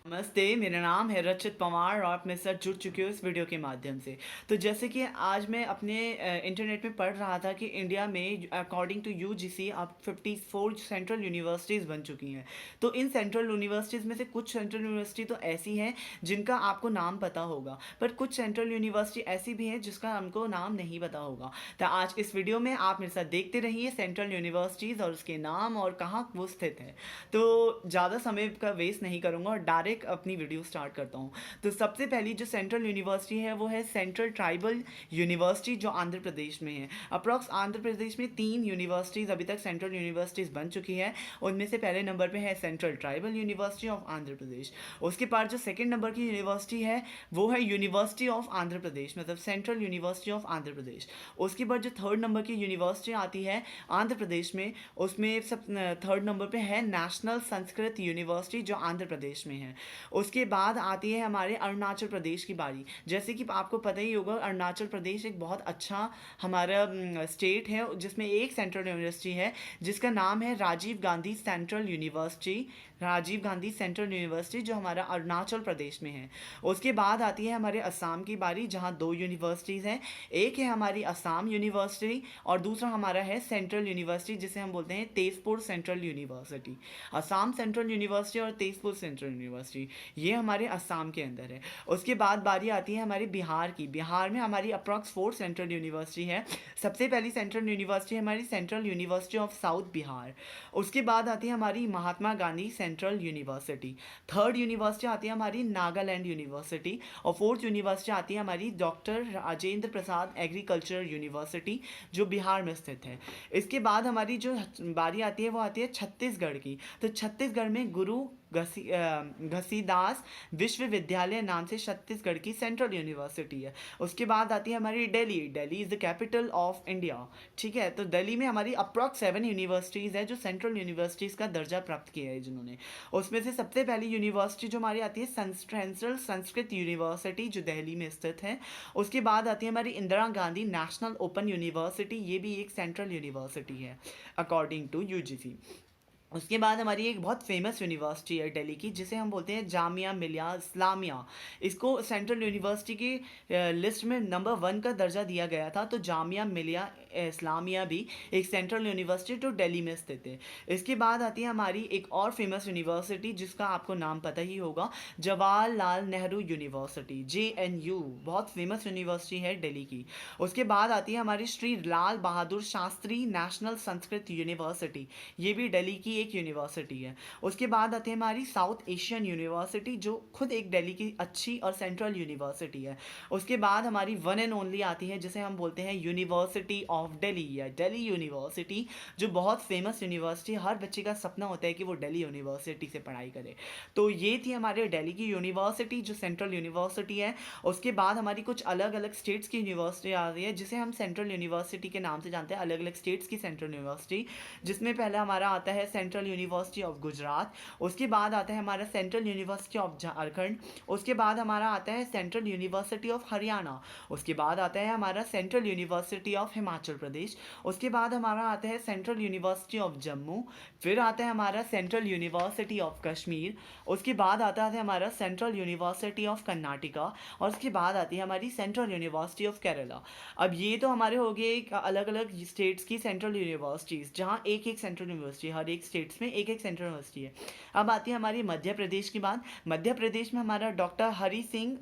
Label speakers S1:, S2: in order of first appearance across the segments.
S1: नमस्ते, मेरा नाम है रचित पंवार और आप मेरे साथ जुड़ चुके हो इस वीडियो के माध्यम से। तो जैसे कि आज मैं अपने इंटरनेट में पढ़ रहा था कि इंडिया में अकॉर्डिंग टू यूजीसी अब 54 सेंट्रल यूनिवर्सिटीज़ बन चुकी हैं। तो इन सेंट्रल यूनिवर्सिटीज़ में से कुछ सेंट्रल यूनिवर्सिटी तो ऐसी हैं जिनका आपको नाम पता होगा, पर कुछ सेंट्रल यूनिवर्सिटी ऐसी भी हैं जिसका हमको नाम नहीं पता होगा। तो आज इस वीडियो में आप मेरे साथ देखते रहिए सेंट्रल यूनिवर्सिटीज़ और उसके नाम और कहाँ वो स्थित है। तो ज़्यादा समय का वेस्ट नहीं करूँगा और डायरेक्ट अपनी वीडियो स्टार्ट करता हूँ। तो सबसे पहली जो सेंट्रल यूनिवर्सिटी है वो है सेंट्रल ट्राइबल यूनिवर्सिटी, जो आंध्र प्रदेश में है। अप्रॉक्स आंध्र प्रदेश में 3 यूनिवर्सिटीज़ अभी तक सेंट्रल यूनिवर्सिटीज़ बन चुकी है। उनमें से पहले नंबर पे है central tribal university of Andhra Pradesh. उसके बाद जो सेकेंड नंबर की यूनिवर्सिटी है वो है यूनिवर्सिटी ऑफ आंध्र प्रदेश, मतलब central university of Andhra Pradesh. उसके बाद जो थर्ड नंबर की यूनिवर्सिटी आती है आंध्र प्रदेश में, उसमें सब थर्ड नंबर पे है नेशनल संस्कृत यूनिवर्सिटी, जो आंध्र प्रदेश में है। उसके बाद आती है हमारे अरुणाचल प्रदेश की बारी। जैसे कि आपको पता ही होगा, अरुणाचल प्रदेश एक बहुत अच्छा हमारा स्टेट है जिसमें एक सेंट्रल यूनिवर्सिटी है जिसका नाम है Rajiv Gandhi central university. Rajiv Gandhi central university जो हमारा अरुणाचल प्रदेश में है। उसके बाद आती है हमारे असम की बारी, जहाँ 2 यूनिवर्सिटीज़ हैं। एक है हमारी असम यूनिवर्सिटी और दूसरा हमारा है सेंट्रल यूनिवर्सिटी, जिसे हम बोलते हैं Tezpur central university. Assam central university और तेजपुर सेंट्रल यूनिवर्सिटी, ये हमारे असम के अंदर है। उसके बाद बारी आती है हमारी बिहार की। बिहार में हमारी अप्रॉक्स 4 सेंट्रल यूनिवर्सिटी है। सबसे पहली सेंट्रल यूनिवर्सिटी हमारी central university of south Bihar. उसके बाद आती है हमारी Mahatma Gandhi central university. Third university आती है हमारी नागालैंड यूनिवर्सिटी और फोर्थ यूनिवर्सिटी आती है हमारी doctor Rajendra Prasad agriculture university, जो बिहार में स्थित है। इसके बाद हमारी जो बारी आती है वो आती है छत्तीसगढ़ की। तो छत्तीसगढ़ में गुरु घसीदास विश्वविद्यालय नाम से छत्तीसगढ़ की सेंट्रल यूनिवर्सिटी है। उसके बाद आती है हमारी Delhi. Delhi is the capital of India. ठीक है, तो दिल्ली में हमारी अप्रॉक्स 7 यूनिवर्सिटीज़ है जो सेंट्रल यूनिवर्सिटीज़ का दर्जा प्राप्त किया है जिन्होंने। उसमें से सबसे पहली यूनिवर्सिटी जो हमारी आती है सेंट्रल संस्कृत यूनिवर्सिटी, जो दिल्ली में स्थित है। उसके बाद आती है हमारी Indira Gandhi national open university, ये भी एक सेंट्रल यूनिवर्सिटी है अकॉर्डिंग टू यूजीसी। उसके बाद हमारी एक बहुत फेमस यूनिवर्सिटी है दिल्ली की, जिसे हम बोलते हैं जामिया मिलिया इस्लामिया। इसको सेंट्रल यूनिवर्सिटी की लिस्ट में नंबर 1 का दर्जा दिया गया था। तो जामिया मिलिया इस्लामिया भी एक सेंट्रल यूनिवर्सिटी जो दिल्ली में स्थित है। इसके बाद आती है हमारी एक और फेमस यूनिवर्सिटी जिसका आपको नाम पता ही होगा, जवाहरलाल नेहरू यूनिवर्सिटी, JNU, बहुत फेमस यूनिवर्सिटी है दिल्ली की। उसके बाद आती है हमारी श्री लाल बहादुर शास्त्री नेशनल संस्कृत यूनिवर्सिटी, ये भी दिल्ली की एक यूनिवर्सिटी है। उसके बाद आती है हमारी साउथ एशियन यूनिवर्सिटी, जो खुद एक दिल्ली की अच्छी और सेंट्रल यूनिवर्सिटी है। उसके बाद हमारी वन एंड ओनली आती है जिसे हम बोलते हैं यूनिवर्सिटी ऑफ दिल्ली या दिल्ली यूनिवर्सिटी, जो बहुत फेमस यूनिवर्सिटी। हर बच्चे का सपना होता है कि वो दिल्ली यूनिवर्सिटी से पढ़ाई करे। तो ये थी हमारे दिल्ली की यूनिवर्सिटी जो सेंट्रल यूनिवर्सिटी है। उसके बाद हमारी कुछ अलग अलग स्टेट्स की यूनिवर्सिटी आ रही है जिसे हम सेंट्रल यूनिवर्सिटी के नाम से जानते हैं, अलग अलग स्टेट्स की सेंट्रल यूनिवर्सिटी, जिसमें पहला हमारा आता है सेंट्रल यूनिवर्सिटी ऑफ गुजरात। उसके बाद आता है हमारा सेंट्रल यूनिवर्सिटी ऑफ झारखंड। उसके बाद हमारा आता है सेंट्रल यूनिवर्सिटी ऑफ हरियाणा। उसके बाद आता है हमारा central university of Himachal Pradesh. उसके बाद हमारा आता है सेंट्रल यूनिवर्सिटी ऑफ जम्मू। फिर आता है हमारा सेंट्रल यूनिवर्सिटी ऑफ कश्मीर। उसके बाद आता है हमारा सेंट्रल यूनिवर्सिटी ऑफ कर्नाटका और उसके बाद आती है हमारी सेंट्रल यूनिवर्सिटी ऑफ केरला। अब ये तो हमारे हो गए अलग अलग स्टेट्स की सेंट्रल यूनिवर्सिटीज़, जहाँ एक एक सेंट्रल यूनिवर्सिटी, हर एक स्टेट्स में एक एक सेंट्रल यूनिवर्सिटी है। अब आती है हमारी मध्य प्रदेश की बात। मध्य प्रदेश में हमारा डॉक्टर हरि सिंह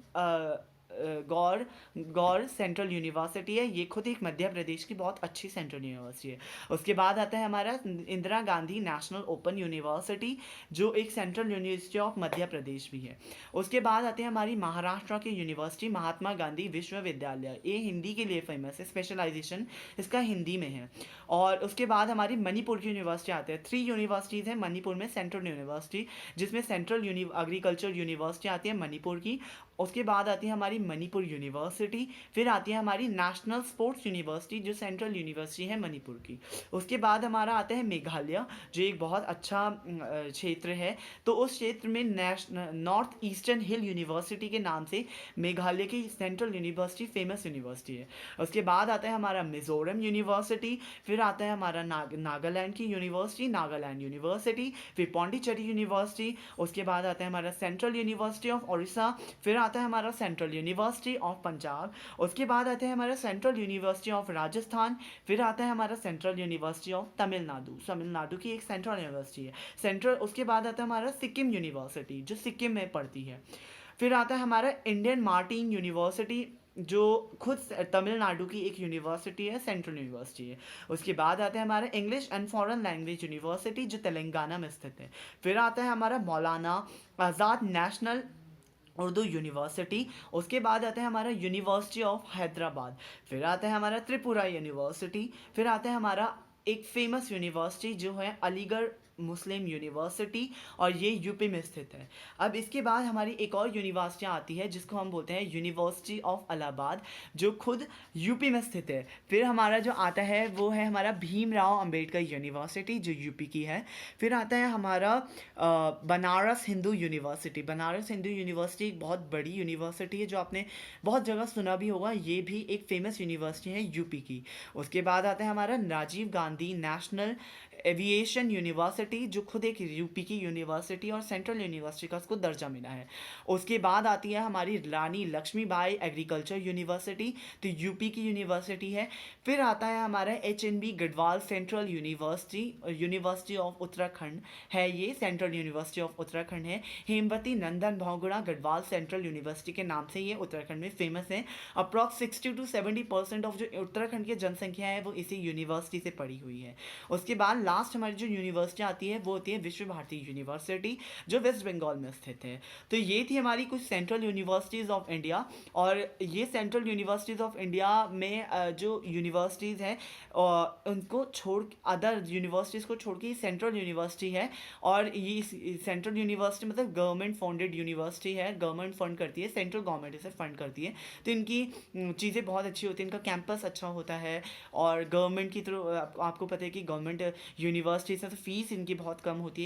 S1: गौर गौर सेंट्रल यूनिवर्सिटी है, ये खुद एक मध्य प्रदेश की बहुत अच्छी सेंट्रल यूनिवर्सिटी है। उसके बाद आता है हमारा Indira Gandhi national open university, जो एक central university of Madhya Pradesh भी है। उसके बाद आते हैं हमारी महाराष्ट्र की यूनिवर्सिटी महात्मा गांधी विश्वविद्यालय, ये हिंदी के लिए फेमस है, स्पेशलाइजेशन इसका हिंदी में है। और उसके बाद हमारी मणिपुर की यूनिवर्सिटी आते हैं। 3 यूनिवर्सिटीज़ हैं मणिपुर में सेंट्रल यूनिवर्सिटी, जिसमें सेंट्रल एग्रीकल्चर यूनिवर्सिटी आती है मणिपुर की। उसके बाद आती है हमारी मणिपुर यूनिवर्सिटी। फिर आती है हमारी नेशनल स्पोर्ट्स यूनिवर्सिटी जो सेंट्रल यूनिवर्सिटी है मणिपुर की। उसके बाद हमारा आता है मेघालय, जो एक बहुत अच्छा क्षेत्र है। तो उस क्षेत्र में नॉर्थ ईस्टर्न हिल यूनिवर्सिटी के नाम से मेघालय की सेंट्रल यूनिवर्सिटी फेमस यूनिवर्सिटी है। उसके बाद आता है हमारा मिजोरम यूनिवर्सिटी। फिर आता है हमारा नागालैंड की यूनिवर्सिटी, नागालैंड यूनिवर्सिटी। फिर पौंडीचेरी यूनिवर्सिटी। उसके बाद आता है हमारा सेंट्रल यूनिवर्सिटी ऑफ उड़ीसा। फिर आता है हमारा सेंट्रल यूनिवर्सिटी ऑफ पंजाब। उसके बाद आता है हमारा सेंट्रल यूनिवर्सिटी ऑफ राजस्थान। फिर आता है हमारा central university of Tamil Nadu, Tamil Nadu की एक सेंट्रल यूनिवर्सिटी है सेंट्रल। उसके बाद आता है हमारा सिक्किम यूनिवर्सिटी जो सिक्किम में पड़ती है। फिर आता है हमारा इंडियन मार्टिन यूनिवर्सिटी जो खुद तमिलनाडु की एक यूनिवर्सिटी है, सेंट्रल यूनिवर्सिटी है। उसके बाद आता है हमारा English and foreign language university जो तेलंगाना में स्थित है। फिर आता है हमारा मौलाना आज़ाद नेशनल उर्दू यूनिवर्सिटी। उसके बाद आता है हमारा यूनिवर्सिटी ऑफ हैदराबाद। फिर आता है हमारा त्रिपुरा यूनिवर्सिटी। फिर आता है हमारा एक फेमस यूनिवर्सिटी जो है अलीगढ़ मुस्लिम यूनिवर्सिटी, और ये यूपी में स्थित है। अब इसके बाद हमारी एक और यूनिवर्सिटी आती है जिसको हम बोलते हैं यूनिवर्सिटी ऑफ इलाहाबाद जो खुद यूपी में स्थित है। फिर हमारा जो आता है वो है हमारा भीमराव अंबेडकर यूनिवर्सिटी जो यूपी की है। फिर आता है हमारा बनारस हिंदू यूनिवर्सिटी। बनारस हिंदू यूनिवर्सिटी एक बहुत बड़ी यूनिवर्सिटी है जो आपने बहुत जगह सुना भी होगा, ये भी एक फेमस यूनिवर्सिटी है यूपी की। उसके बाद आता है हमारा Rajiv Gandhi national aviation university जो खुद एक यूपी की यूनिवर्सिटी और सेंट्रल यूनिवर्सिटी का उसको दर्जा मिला है। उसके बाद आती है हमारी रानी लक्ष्मीबाई एग्रीकल्चर यूनिवर्सिटी, तो यूपी की यूनिवर्सिटी है। फिर आता है हमारा HNB Garhwal central university, university of Uttarakhand है, ये सेंट्रल यूनिवर्सिटी ऑफ उत्तराखंड है। हेमवती नंदन बहुगुणा गढ़वाल सेंट्रल यूनिवर्सिटी के नाम से ये उत्तराखंड में फेमस है। अप्रॉक्स 60 to 70% ऑफ जो उत्तराखंड की जनसंख्या है वो इसी यूनिवर्सिटी से पड़ी हुई है। उसके बाद लास्ट हमारी जो यूनिवर्सिटी आती है वो होती है विश्व भारती यूनिवर्सिटी जो वेस्ट बंगाल में स्थित है। तो ये थी हमारी कुछ सेंट्रल यूनिवर्सिटीज़ ऑफ इंडिया। और ये सेंट्रल यूनिवर्सिटीज़ ऑफ इंडिया में जो यूनिवर्सिटीज़ हैं उनको छोड़ अदर यूनिवर्सिटीज़ को छोड़ के ये सेंट्रल यूनिवर्सिटी है। और ये सेंट्रल यूनिवर्सिटी मतलब गवर्नमेंट फंडेड यूनिवर्सिटी है, गवर्नमेंट फंड करती है, सेंट्रल गवर्नमेंट इसे फंड करती है। तो इनकी चीज़ें बहुत अच्छी होती हैं, इनका कैंपस अच्छा होता है। और गवर्नमेंट की थ्रू आपको पता है कि गवर्नमेंट यूनिवर्सिटी से तो फीस इनकी बहुत कम होती है।